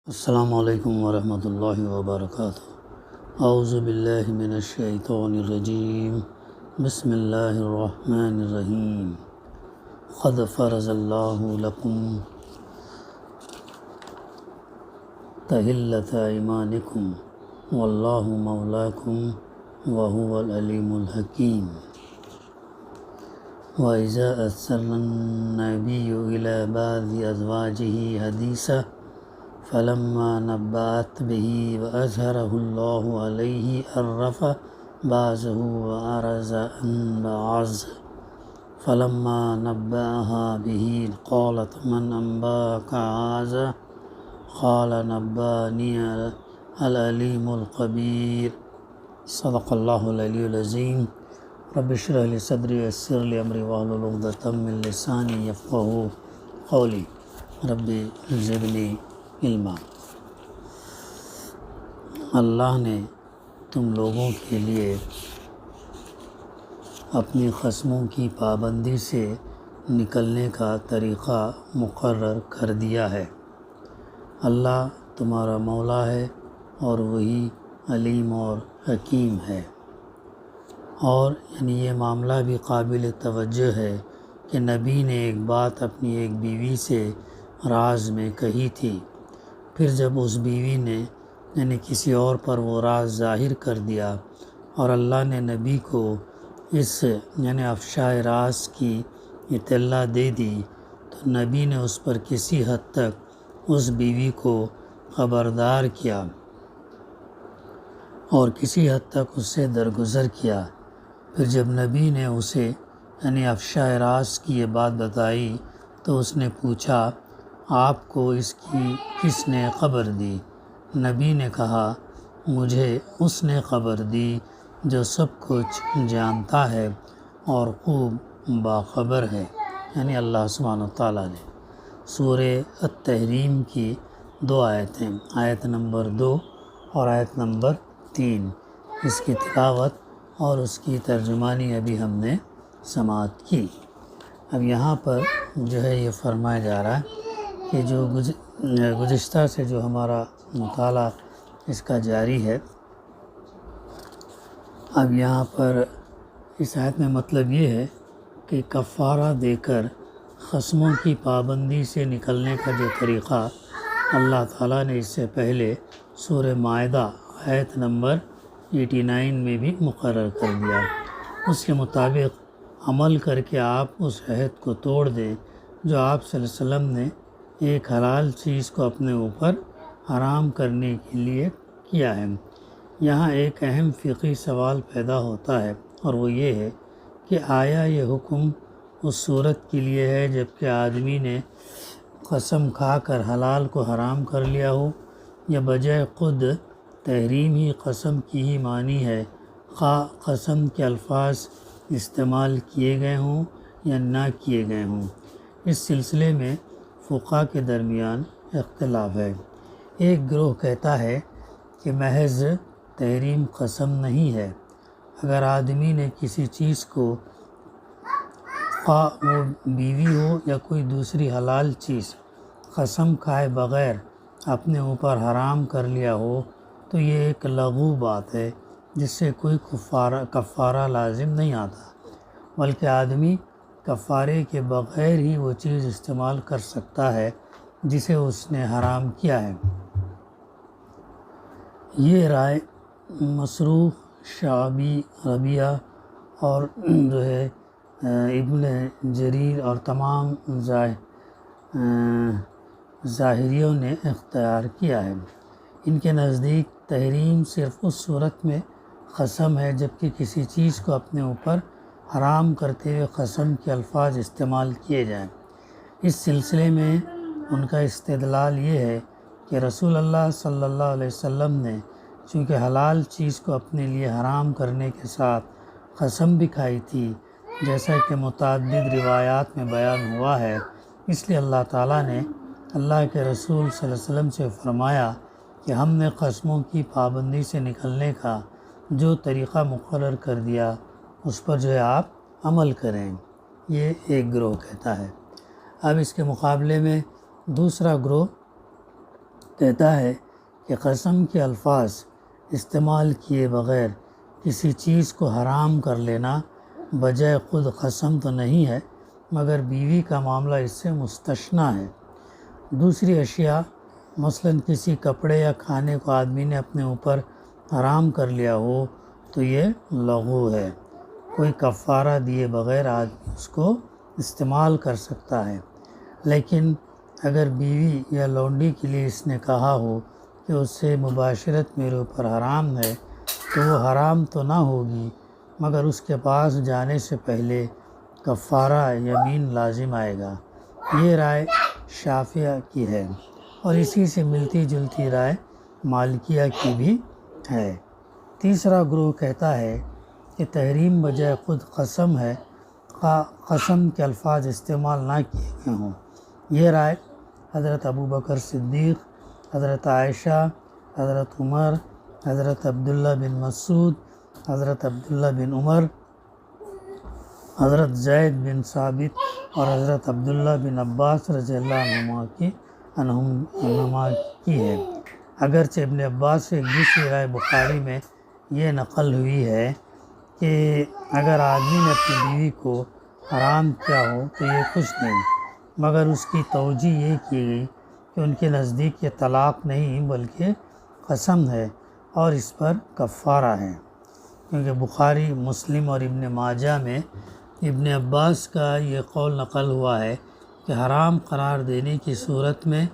السلام علیکم ورحمۃ اللہ وبرکاتہ۔ اعوذ باللہ من الشیطان الرجیم، بسم اللہ الرحمن الرحیم۔ قد فرض اللہ لکم تحلۃ ایمانکم واللہ مولاکم وہو العلیم الحکیم۔ وَإِذَا أَسَرَّ النَّبِيُّ إِلَىٰ بَعْضِ أَزْوَاجِهِ حَدِيثًا فَلَمَّا نَبَّأَتْ بِهِ وَأَظْهَرَهُ اللَّهُ عَلَيْهِ عَرَّفَ بَعْضَهُ وَأَعْرَضَ عَن بَعْضٍ فَلَمَّا نَبَّأَهَا بِهِ قَالَتْ مَنْ أَنبَأَكَ هَٰذَا قَالَ نَبَّأَنِي الْعَلِيمُ الْخَبِيرُ۔ صدق اللہ العلی العظیم۔ رب اشرح لی صدری ویسر لی امری واحلل عقدۃ من لسانی یفقہوا قولی۔ رب زدنی علما۔ اللہ نے تم لوگوں کے لیے اپنی قسموں کی پابندی سے نکلنے کا طریقہ مقرر کر دیا ہے۔ اللہ تمہارا مولا ہے اور وہی علیم اور حکیم ہے۔ اور یہ معاملہ بھی قابل توجہ ہے کہ نبی نے ایک بات اپنی ایک بیوی سے راز میں کہی تھی، پھر جب اس بیوی نے کسی اور پر وہ راز ظاہر کر دیا اور اللہ نے نبی کو اس افشائے راز کی اطلاع دے دی، تو نبی نے اس پر کسی حد تک اس بیوی کو خبردار کیا اور کسی حد تک اس سے درگزر کیا۔ پھر جب نبی نے اسے افشائے راز کی یہ بات بتائی تو اس نے پوچھا، آپ کو اس کی کس نے خبر دی؟ نبی نے کہا، مجھے اس نے خبر دی جو سب کچھ جانتا ہے اور خوب باخبر ہے، اللہ سبحانہ وتعالیٰ نے۔ سورہ التحریم کی 2 آیتیں، آیت نمبر 2 اور آیت نمبر 3، اس کی تلاوت اور اس کی ترجمانی ابھی ہم نے سماعت کی۔ اب یہاں پر یہ فرمایا جا رہا ہے کہ جو گزشتہ سے جو ہمارا مطالعہ اس کا جاری ہے، اب یہاں پر اس آیت میں مطلب یہ ہے کہ کفارہ دے کر قسموں کی پابندی سے نکلنے کا جو طریقہ اللہ تعالیٰ نے اس سے پہلے سورہ مائدہ آیت نمبر 89 میں بھی مقرر کر دیا، اس کے مطابق عمل کر کے آپ اس عہد کو توڑ دیں جو آپ صلی اللہ علیہ وسلم نے ایک حلال چیز کو اپنے اوپر حرام کرنے کے لیے کیا ہے۔ یہاں ایک اہم فقہی سوال پیدا ہوتا ہے اور وہ یہ ہے کہ آیا یہ حکم اس صورت کے لیے ہے جب کہ آدمی نے قسم کھا کر حلال کو حرام کر لیا ہو، یا بجائے خود تحریم ہی قسم کی ہی معنی ہے، خواہ قسم کے الفاظ استعمال کیے گئے ہوں یا نہ کیے گئے ہوں۔ اس سلسلے میں فقہاء کے درمیان اختلاف ہے۔ ایک گروہ کہتا ہے کہ محض تحریم قسم نہیں ہے، اگر آدمی نے کسی چیز کو، خواہ وہ بیوی ہو یا کوئی دوسری حلال چیز، قسم کھائے بغیر اپنے اوپر حرام کر لیا ہو تو یہ ایک لغو بات ہے جس سے کوئی کفارہ لازم نہیں آتا، بلکہ آدمی کفارے کے بغیر ہی وہ چیز استعمال کر سکتا ہے جسے اس نے حرام کیا ہے۔ یہ رائے مسروق، شعبی، ربیعہ اور ابن جریر اور تمام ظاہریوں نے اختیار کیا ہے۔ ان کے نزدیک تحریم صرف اس صورت میں قسم ہے جبکہ کسی چیز کو اپنے اوپر حرام کرتے ہوئے قسم کے الفاظ استعمال کیے جائیں۔ اس سلسلے میں ان کا استدلال یہ ہے کہ رسول اللہ صلی اللہ علیہ وسلم نے چونکہ حلال چیز کو اپنے لیے حرام کرنے کے ساتھ قسم بھی کھائی تھی، جیسا کہ متعدد روایات میں بیان ہوا ہے، اس لیے اللہ تعالیٰ نے اللہ کے رسول صلی اللہ علیہ وسلم سے فرمایا کہ ہم نے قسموں کی پابندی سے نکلنے کا جو طریقہ مقرر کر دیا اس پر آپ عمل کریں۔ یہ ایک گروہ کہتا ہے۔ اب اس کے مقابلے میں دوسرا گروہ کہتا ہے کہ قسم کے الفاظ استعمال کیے بغیر کسی چیز کو حرام کر لینا بجائے خود قسم تو نہیں ہے، مگر بیوی کا معاملہ اس سے مستثنیٰ ہے۔ دوسری اشیاء مثلاً کسی کپڑے یا کھانے کو آدمی نے اپنے اوپر حرام کر لیا ہو تو یہ لغو ہے، کوئی کفارہ دیے بغیر آدمی اس کو استعمال کر سکتا ہے۔ لیکن اگر بیوی یا لونڈی کے لیے اس نے کہا ہو کہ اس سے مباشرت میرے اوپر حرام ہے تو وہ حرام تو نہ ہوگی، مگر اس کے پاس جانے سے پہلے کفارہ یمین لازم آئے گا۔ یہ رائے شافعیہ کی ہے اور اسی سے ملتی جلتی رائے مالکیہ کی بھی ہے۔ تیسرا گروہ کہتا ہے کہ تحریم بجائے خود قسم ہے، قسم کے الفاظ استعمال نہ کیے گئے ہوں۔ یہ رائے حضرت ابوبکر صدیق، حضرت عائشہ، حضرت عمر، حضرت عبداللہ بن مسعود، حضرت عبداللہ بن عمر، حضرت زید بن ثابت اور حضرت عبداللہ بن عباس رضی اللہ عنہما کی ہے۔ اگرچہ ابن عباس سے ایک دوسری رائے بخاری میں یہ نقل ہوئی ہے کہ اگر آدمی نے اپنی بیوی کو حرام کیا ہو تو یہ کچھ نہیں، مگر اس کی توجیہ یہ کی گئی کہ ان کے نزدیک یہ طلاق نہیں بلکہ قسم ہے اور اس پر کفارہ ہے، کیونکہ بخاری، مسلم اور ابن ماجہ میں ابن عباس کا یہ قول نقل ہوا ہے کہ حرام قرار دینے کی صورت میں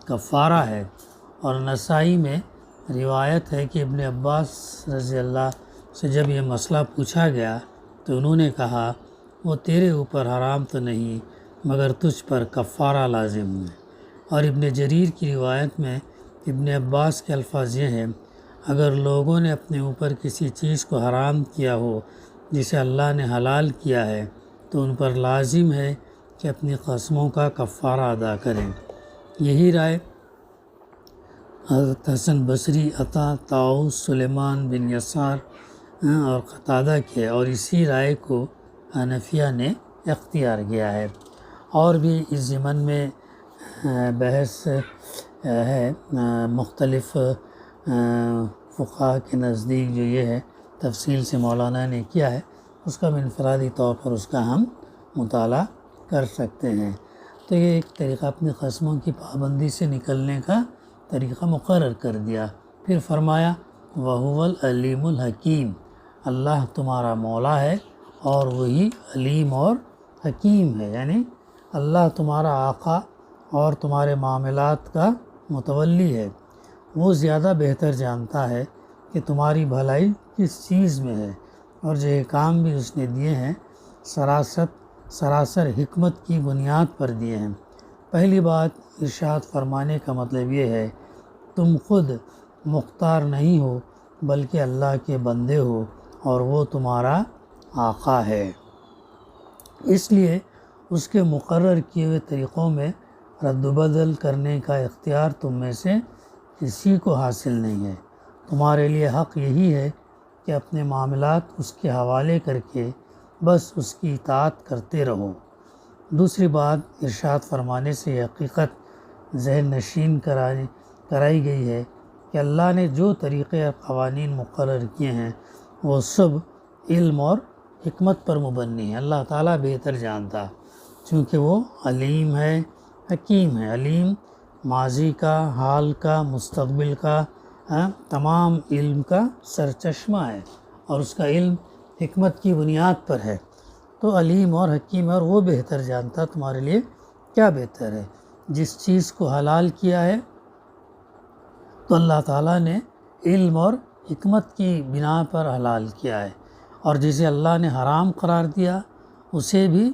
کفارہ ہے، اور نسائی میں روایت ہے کہ ابن عباس رضی اللہ سے جب یہ مسئلہ پوچھا گیا تو انہوں نے کہا وہ تیرے اوپر حرام تو نہیں مگر تجھ پر کفارہ لازم ہے۔ اور ابن جریر کی روایت میں ابن عباس کے الفاظ یہ ہیں، اگر لوگوں نے اپنے اوپر کسی چیز کو حرام کیا ہو جسے اللہ نے حلال کیا ہے تو ان پر لازم ہے کہ اپنی قسموں کا کفارہ ادا کریں۔ یہی رائے حضرت حسن بصری، عطا، طاؤس، سلیمان بن یسار اور قتادہ کے، اور اسی رائے کو حنفیہ نے اختیار کیا ہے۔ اور بھی اس ضمن میں بحث ہے، مختلف فقہاء کے نزدیک جو یہ ہے تفصیل سے مولانا نے کیا ہے، اس کا انفرادی طور پر اس کا ہم مطالعہ کر سکتے ہیں۔ تو یہ ایک طریقہ اپنی قسموں کی پابندی سے نکلنے کا طریقہ مقرر کر دیا۔ پھر فرمایا وَهُوَ الْعَلِيمُ الْحَكِيمُ، اللہ تمہارا مولا ہے اور وہی علیم اور حکیم ہے، یعنی اللہ تمہارا آقا اور تمہارے معاملات کا متولی ہے، وہ زیادہ بہتر جانتا ہے کہ تمہاری بھلائی کس چیز میں ہے، اور جو کام بھی اس نے دیے ہیں سراسر حکمت کی بنیاد پر دیے ہیں۔ پہلی بات ارشاد فرمانے کا مطلب یہ ہے تم خود مختار نہیں ہو بلکہ اللہ کے بندے ہو اور وہ تمہارا آقا ہے، اس لیے اس کے مقرر کیے ہوئے طریقوں میں رد و بدل کرنے کا اختیار تم میں سے کسی کو حاصل نہیں ہے۔ تمہارے لیے حق یہی ہے کہ اپنے معاملات اس کے حوالے کر کے بس اس کی اطاعت کرتے رہو۔ دوسری بات ارشاد فرمانے سے یہ حقیقت ذہن نشین کرائی گئی ہے کہ اللہ نے جو طریقے اور قوانین مقرر کیے ہیں وہ سب علم اور حکمت پر مبنی ہے۔ اللہ تعالیٰ بہتر جانتا چونکہ وہ علیم ہے، حکیم ہے۔ علیم ماضی کا، حال کا، مستقبل کا، تمام علم کا سرچشمہ ہے اور اس کا علم حکمت کی بنیاد پر ہے۔ تو علیم اور حکیم ہے اور وہ بہتر جانتا تمہارے لیے کیا بہتر ہے۔ جس چیز کو حلال کیا ہے تو اللہ تعالیٰ نے علم اور حکمت کی بنا پر حلال کیا ہے، اور جسے اللہ نے حرام قرار دیا اسے بھی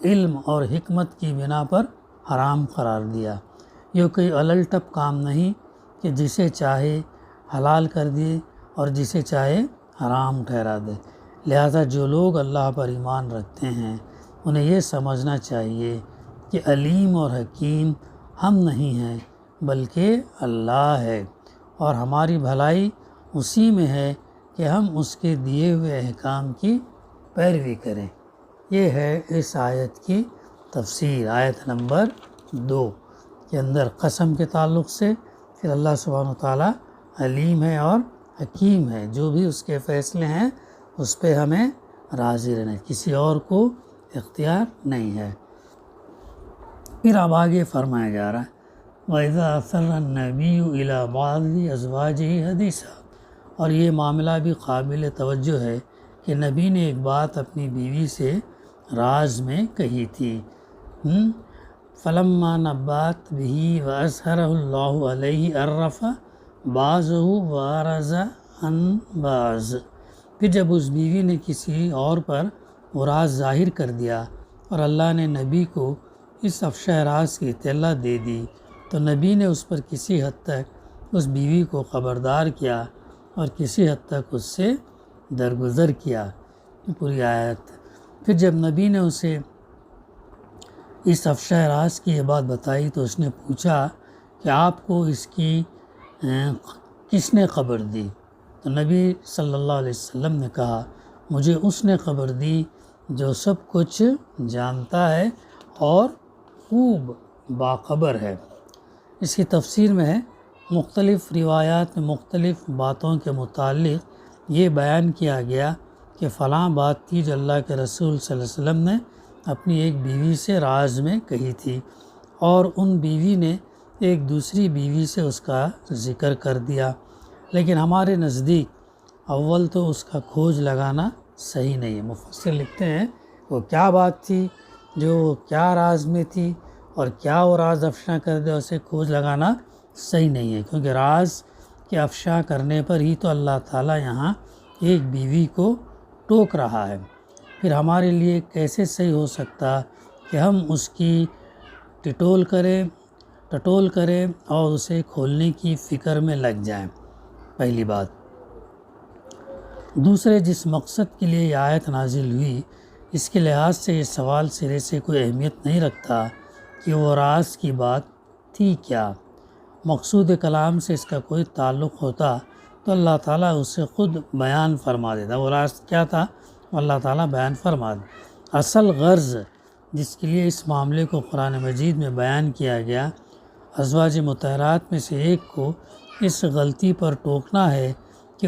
علم اور حکمت کی بنا پر حرام قرار دیا۔ یہ کوئی الل ٹپ کام نہیں کہ جسے چاہے حلال کر دے اور جسے چاہے حرام ٹھہرا دے۔ لہذا جو لوگ اللہ پر ایمان رکھتے ہیں انہیں یہ سمجھنا چاہیے کہ علیم اور حکیم ہم نہیں ہیں بلکہ اللہ ہے، اور ہماری بھلائی اسی میں ہے کہ ہم اس کے دیے ہوئے احکام کی پیروی کریں۔ یہ ہے اس آیت کی تفسیر، آیت نمبر 2 کے اندر قسم کے تعلق سے پھر اللہ سبحانہ وتعالیٰ علیم ہے اور حکیم ہے، جو بھی اس کے فیصلے ہیں اس پہ ہمیں راضی رہنا ہے، کسی اور کو اختیار نہیں ہے۔ پھر اب آگے فرمایا جا رہا ہے وَإِذَا أَسَرَّ النَّبِيُّ إِلَى بَعْضِ أَزْوَاجِهِ حَدِيثًا، اور یہ معاملہ بھی قابل توجہ ہے کہ نبی نے ایک بات اپنی بیوی سے راز میں کہی تھی۔ فَلَمَّا نَبَّأَتْ بِهِ وَأَظْهَرَهُ اللَّهُ عَلَيْهِ عَرَّفَ بَعْضَهُ وَأَعْرَضَ عَنْ بَعْضٍ، پھر جب اس بیوی نے کسی اور پر وہ راز ظاہر کر دیا اور اللہ نے نبی کو اس افشا راز کی اطلاع دے دی، تو نبی نے اس پر کسی حد تک اس بیوی کو خبردار کیا اور کسی حد تک اس سے درگزر کیا۔ پوری آیت۔ پھر جب نبی نے اسے اس افشا راز کی یہ بات بتائی تو اس نے پوچھا کہ آپ کو اس کی کس نے خبر دی؟ تو نبی صلی اللہ علیہ وسلم نے کہا مجھے اس نے خبر دی جو سب کچھ جانتا ہے اور خوب باخبر ہے۔ اس کی تفسیر میں ہے مختلف روایات میں مختلف باتوں کے متعلق یہ بیان کیا گیا کہ فلاں بات تھی جو اللہ کے رسول صلی اللہ علیہ وسلم نے اپنی ایک بیوی سے راز میں کہی تھی، اور ان بیوی نے ایک دوسری بیوی سے اس کا ذکر کر دیا، لیکن ہمارے نزدیک اول تو اس کا کھوج لگانا صحیح نہیں ہے۔ مفسر لکھتے ہیں وہ کیا بات تھی جو کیا راز میں تھی اور کیا وہ راز افشا کر دے، اسے کھوج لگانا صحیح نہیں ہے، کیونکہ راز کے افشا کرنے پر ہی تو اللہ تعالیٰ یہاں ایک بیوی کو ٹوک رہا ہے۔ پھر ہمارے لیے کیسے صحیح ہو سکتا کہ ہم اس کی ٹٹول کریں اور اسے کھولنے کی فکر میں لگ جائیں، پہلی بات۔ دوسرے، جس مقصد کے لیے یہ آیت نازل ہوئی اس کے لحاظ سے یہ سوال سرے سے کوئی اہمیت نہیں رکھتا کہ وہ راز کی بات تھی کیا۔ مقصود کلام سے اس کا کوئی تعلق ہوتا تو اللہ تعالیٰ اسے خود بیان فرما دیتا، وہ راز کیا تھا اللہ تعالیٰ بیان فرما دیتا۔ اصل غرض جس کے لیے اس معاملے کو قرآن مجید میں بیان کیا گیا ازواج مطہرات میں سے ایک کو اس غلطی پر ٹوکنا ہے کہ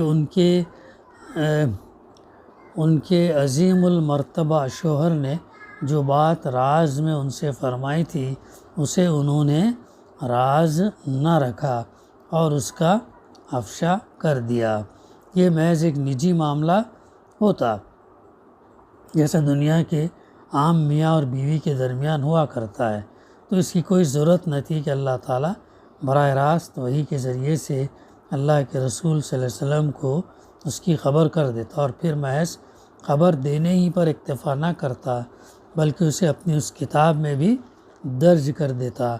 ان کے عظیم المرتبہ شوہر نے جو بات راز میں ان سے فرمائی تھی اسے انہوں نے راز نہ رکھا اور اس کا افشا کر دیا۔ یہ محض ایک نجی معاملہ ہوتا جیسا دنیا کے عام میاں اور بیوی کے درمیان ہوا کرتا ہے، تو اس کی کوئی ضرورت نہ تھی کہ اللہ تعالیٰ براہ راست وحی کے ذریعے سے اللہ کے رسول صلی اللہ علیہ وسلم کو اس کی خبر کر دیتا، اور پھر محض خبر دینے ہی پر اکتفا نہ کرتا بلکہ اسے اپنی اس کتاب میں بھی درج کر دیتا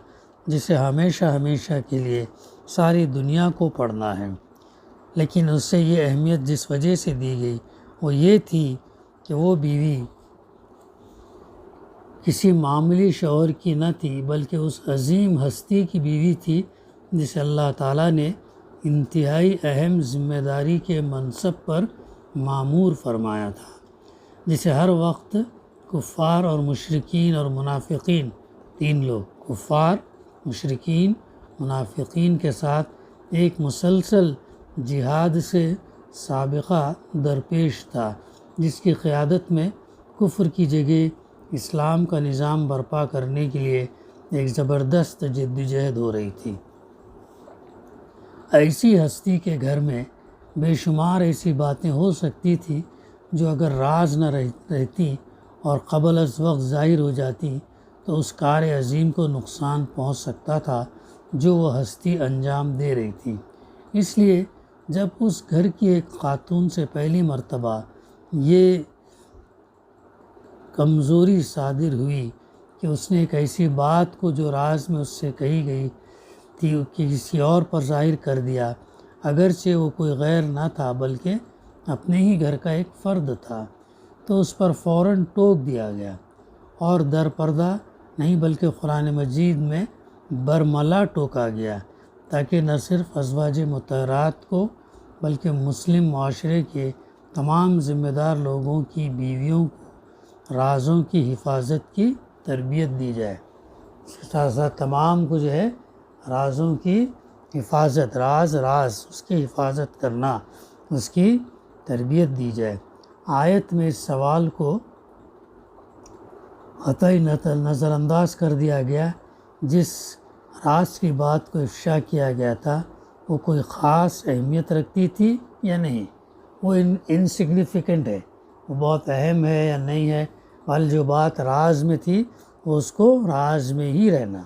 جسے ہمیشہ کے لیے ساری دنیا کو پڑھنا ہے۔ لیکن اس سے یہ اہمیت جس وجہ سے دی گئی وہ یہ تھی کہ وہ بیوی کسی معمولی شوہر کی نہ تھی بلکہ اس عظیم ہستی کی بیوی تھی جسے اللہ تعالیٰ نے انتہائی اہم ذمہ داری کے منصب پر مامور فرمایا تھا، جسے ہر وقت کفار اور مشرکین اور منافقین، تین لوگ کفار، مشرکین، منافقین کے ساتھ ایک مسلسل جہاد سے سابقہ درپیش تھا، جس کی قیادت میں کفر کی جگہ اسلام کا نظام برپا کرنے کے لیے ایک زبردست جدوجہد ہو رہی تھی۔ ایسی ہستی کے گھر میں بے شمار ایسی باتیں ہو سکتی تھی جو اگر راز نہ رہتی اور قبل از وقت ظاہر ہو جاتی تو اس کار عظیم کو نقصان پہنچ سکتا تھا جو وہ ہستی انجام دے رہی تھی۔ اس لیے جب اس گھر کی ایک خاتون سے پہلی مرتبہ یہ کمزوری صادر ہوئی کہ اس نے ایک ایسی بات کو جو راز میں اس سے کہی گئی تھی کہ کسی اور پر ظاہر کر دیا، اگرچہ وہ کوئی غیر نہ تھا بلکہ اپنے ہی گھر کا ایک فرد تھا، تو اس پر فوراً ٹوک دیا گیا اور در پردہ نہیں بلکہ قرآن مجید میں برملا ٹوکا گیا، تاکہ نہ صرف ازواج مطہرات کو بلکہ مسلم معاشرے کے تمام ذمہ دار لوگوں کی بیویوں کو رازوں کی حفاظت کی تربیت دی جائے، اس کے ساتھ ساتھ تمام کو جو ہے رازوں کی حفاظت، راز اس کی حفاظت کرنا، اس کی تربیت دی جائے۔ آیت میں اس سوال کو قطعی نظر انداز کر دیا گیا، جس راز کی بات کو افشا کیا گیا تھا وہ کوئی خاص اہمیت رکھتی تھی یا نہیں، وہ انسگنیفیکنٹ ہے، وہ بہت اہم ہے یا نہیں ہے، بل جو بات راز میں تھی وہ اس کو راز میں ہی رہنا۔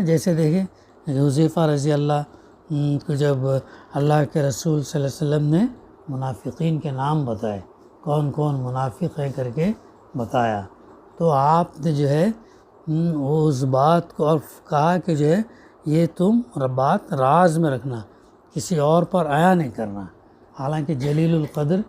جیسے دیکھیں حذیفہ رضی اللہ کو جب اللہ کے رسول صلی اللہ علیہ وسلم نے منافقین کے نام بتائے، کون کون منافق ہے کر کے بتایا، تو آپ نے جو ہے وہ اس بات کو اور کہا کہ جو ہے یہ تم بات راز میں رکھنا، کسی اور پر عیاں نہیں کرنا۔ حالانکہ جلیل القدر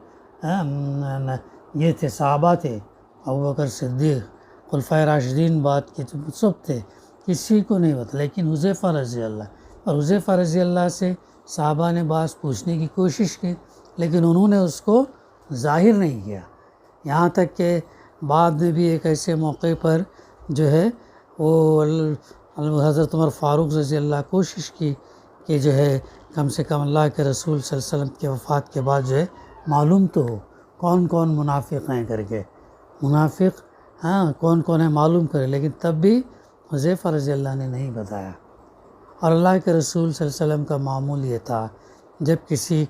یہ تھے، صحابہ تھے، ابوبکر صدیق، خلفائے راشدین بات کی سب تھے، کسی کو نہیں بتا، لیکن حذیفہ رضی اللہ، اور حذیفہ رضی اللہ سے صحابہ نے بات پوچھنے کی کوشش کی، لیکن انہوں نے اس کو ظاہر نہیں کیا، یہاں تک کہ بعد میں بھی ایک ایسے موقع پر جو ہے وہ حضرت عمر فاروق رضی اللہ کوشش کی کہ جو ہے کم سے کم اللہ کے رسول صلی اللہ علیہ وسلم کے وفات کے بعد جو ہے معلوم تو ہو کون کون منافق ہیں کر کے، منافق کون کون ہیں معلوم کرے، لیکن تب بھی حذیفہ رضی اللہ نے نہیں بتایا۔ اور اللہ کے رسول صلی اللہ علیہ وسلم کا معمول یہ تھا، جب کسی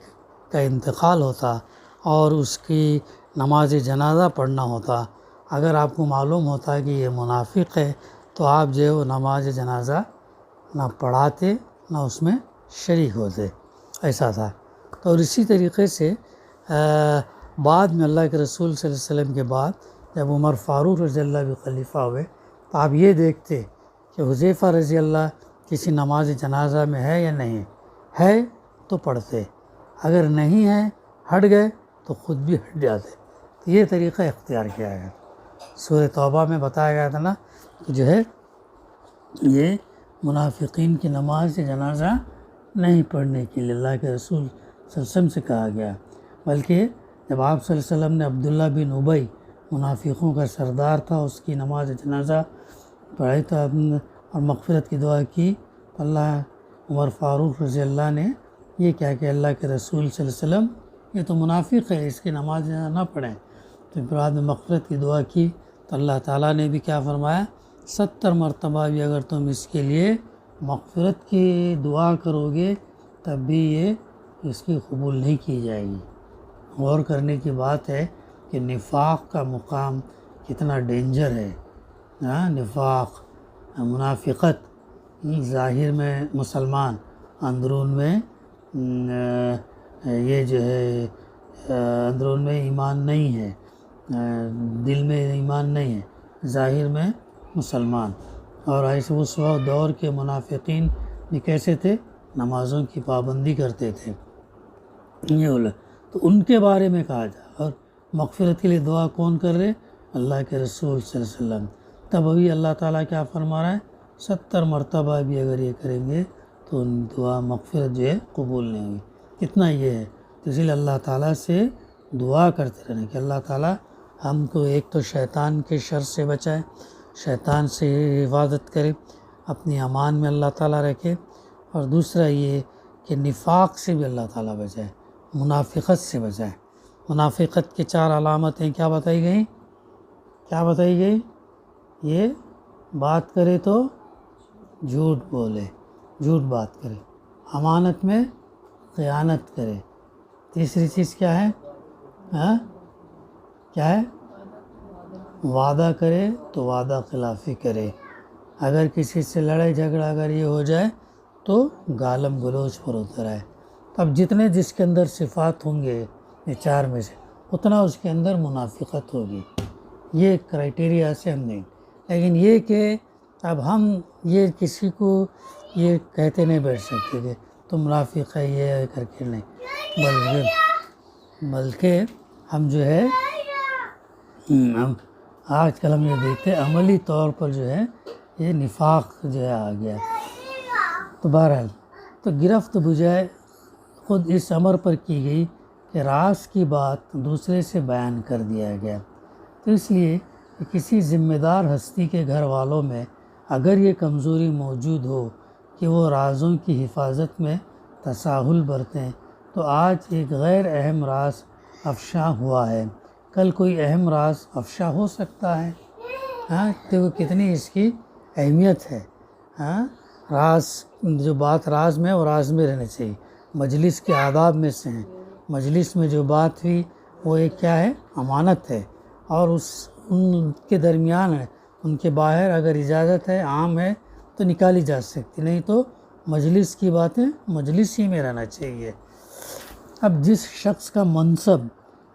کا انتقال ہوتا اور اس کی نماز جنازہ پڑھنا ہوتا، اگر آپ کو معلوم ہوتا کہ یہ منافق ہے تو آپ جو ہے وہ نماز جنازہ نہ پڑھاتے نہ اس میں شریک ہوتے، ایسا تھا۔ تو اور اسی طریقے سے بعد میں اللہ کے رسول صلی اللہ علیہ وسلم کے بعد جب عمر فاروق رضی اللہ بھی خلیفہ ہوئے تو آپ یہ دیکھتے کہ حذیفہ رضی اللہ کسی نماز جنازہ میں ہے یا نہیں ہے تو پڑھتے، اگر نہیں ہے ہٹ گئے تو خود بھی ہٹ جاتے۔ تو یہ طریقہ اختیار کیا گیا۔ سورہ توبہ میں بتایا گیا تھا نا کہ جو ہے یہ منافقین کی نماز جنازہ نہیں پڑھنے کے لیے اللہ کے رسول صلی اللہ علیہ وسلم سے کہا گیا، بلکہ جب آپ صلی اللہ علیہ وسلم نے عبداللہ بن ابی منافقوں کا سردار تھا، اس کی نماز جنازہ پڑھائی تو اور مغفرت کی دعا کی، تو اللہ عمر فاروق رضی اللہ نے یہ کیا کہ اللہ کے رسول صلی اللہ علیہ وسلم یہ تو منافق ہے، اس کی نماز جنازہ نہ پڑھیں، تو بعد میں مغفرت کی دعا کی تو اللہ تعالیٰ نے بھی کیا فرمایا، 70 مرتبہ بھی اگر تم اس کے لیے مغفرت کی دعا کرو گے تب بھی یہ اس کی قبول نہیں کی جائے گی۔ غور کرنے کی بات ہے کہ نفاق کا مقام کتنا ڈینجر ہے۔ نفاق، منافقت، ظاہر میں مسلمان، اندرون میں یہ جو ہے اندرون میں ایمان نہیں ہے، دل میں ایمان نہیں ہے، ظاہر میں مسلمان۔ اور ایسے اس وقت دور کے منافقین بھی کیسے تھے، نمازوں کی پابندی کرتے تھے، یہ بولا تو ان کے بارے میں کہا جائے۔ اور مغفرت کے لیے دعا کون کر رہے، اللہ کے رسول صلی اللہ علیہ وسلم۔ تب ابھی اللہ تعالیٰ کیا فرما رہا ہے، 70 مرتبہ بھی اگر یہ کریں گے تو ان دعا مغفرت جو ہے قبول نہیں ہوگی۔ کتنا یہ ہے، تو اس لیے اللہ تعالیٰ سے دعا کرتے رہنا کہ اللہ تعالیٰ ہم کو ایک تو شیطان کے شر سے بچائے، شیطان سے حفاظت کرے، اپنی امان میں اللہ تعالیٰ رکھے، اور دوسرا یہ کہ نفاق سے بھی اللہ تعالیٰ بچائے، منافقت سے بچائے۔ منافقت کی 4 علامتیں کیا بتائی گئیں، کیا بتائی گئی، یہ بات کرے تو جھوٹ بولے، جھوٹ بات کرے، امانت میں خیانت کرے، تیسری چیز کیا ہے، کیا ہے، وعدہ کرے تو وعدہ خلافی کرے، اگر کسی سے لڑائی جھگڑا اگر یہ ہو جائے تو گالم گلوچ پر اتر آئے۔ اب جتنے جس کے اندر صفات ہوں گے یہ 4 میں سے اتنا اس کے اندر منافقت ہوگی، یہ کرائٹیریا سے ہم نہیں۔ لیکن یہ کہ اب ہم یہ کسی کو یہ کہتے نہیں بیٹھ سکتے کہ تم منافق ہے یہ کر کے نہیں، بلکہ ہم جو ہے آج کل ہم یہ دیکھتے ہیں عملی طور پر جو ہے یہ نفاق جو ہے آ گیا۔ تو بہرحال تو گرفت بجائے خود اس امر پر کی گئی کہ راز کی بات دوسرے سے بیان کر دیا گیا، تو اس لیے کہ کسی ذمہ دار ہستی کے گھر والوں میں اگر یہ کمزوری موجود ہو کہ وہ رازوں کی حفاظت میں تساہل برتیں، تو آج ایک غیر اہم راز افشا ہوا ہے، کل کوئی اہم راز افشا ہو سکتا ہے۔ ہاں، دیکھو کتنی اس کی اہمیت ہے۔ ہاں، راز، جو بات راز میں ہے وہ راز میں رہنا چاہیے، مجلس کے آداب میں سے ہیں۔ مجلس میں جو بات ہوئی وہ ایک کیا ہے؟ امانت ہے، اور ان کے درمیان ہے، ان کے باہر اگر اجازت ہے، عام ہے تو نکالی جا سکتی، نہیں تو مجلس کی باتیں مجلس ہی میں رہنا چاہیے۔ اب جس شخص کا منصب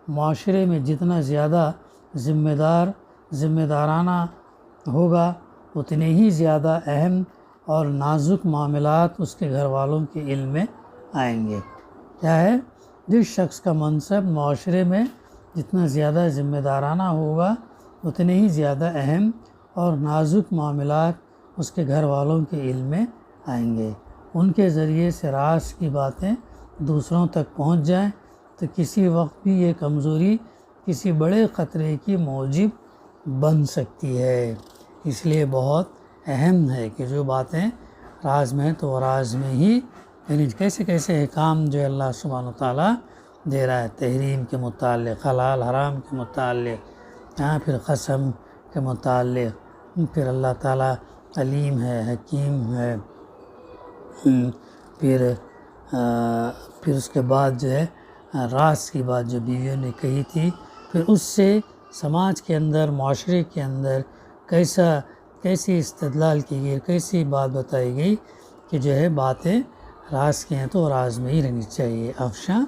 معاشرے میں جتنا زیادہ ذمہ دارانہ ہوگا، اتنے ہی زیادہ اہم اور نازک معاملات اس کے گھر والوں کے علم میں آئیں گے۔ کیا ہے؟ جس شخص کا منصب معاشرے میں جتنا زیادہ ذمہ دارانہ ہوگا، اتنے ہی زیادہ اہم اور نازک معاملات اس کے گھر والوں کے علم میں آئیں گے۔ ان کے ذریعے سے راز کی باتیں دوسروں تک پہنچ جائیں تو کسی وقت بھی یہ کمزوری کسی بڑے خطرے کی موجب بن سکتی ہے۔ اس لیے بہت اہم ہے کہ جو باتیں راز میں ہیں تو وہ راز میں ہی، یعنی کیسے کیسے احکام جو اللہ سبحانہ وتعالیٰ دے رہا ہے، تحریم کے متعلق، حلال حرام کے متعلق، پھر قسم کے متعلق، پھر اللہ تعالیٰ علیم ہے، حکیم ہے، پھر اس کے بعد جو ہے راز کی بات جو بیویوں نے کہی تھی، پھر اس سے سماج کے اندر، معاشرے کے اندر کیسی استدلال کی گئی، کیسی بات بتائی گئی کہ جو ہے باتیں راز کی ہیں تو راز میں ہی رہنی چاہیے، افشا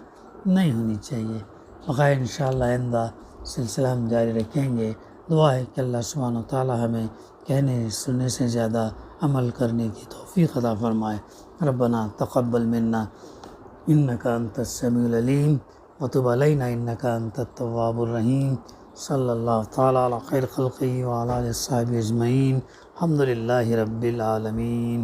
نہیں ہونی چاہیے۔ بقائے انشاءاللہ آئندہ سلسلہ ہم جاری رکھیں گے۔ دعا ہے کہ اللہ سبحانہ وتعالی ہمیں کہنے سننے سے زیادہ عمل کرنے کی توفیق عطا فرمائے۔ ربنا تقبل منا انک انت السمیع العلیم وتب علینا انک انت التواب الرحیم۔ صلی اللہ تعالی علی خیر خلقہ وعلی آلہ وصحبہ اجمعین۔ الحمد للہ رب العالمین۔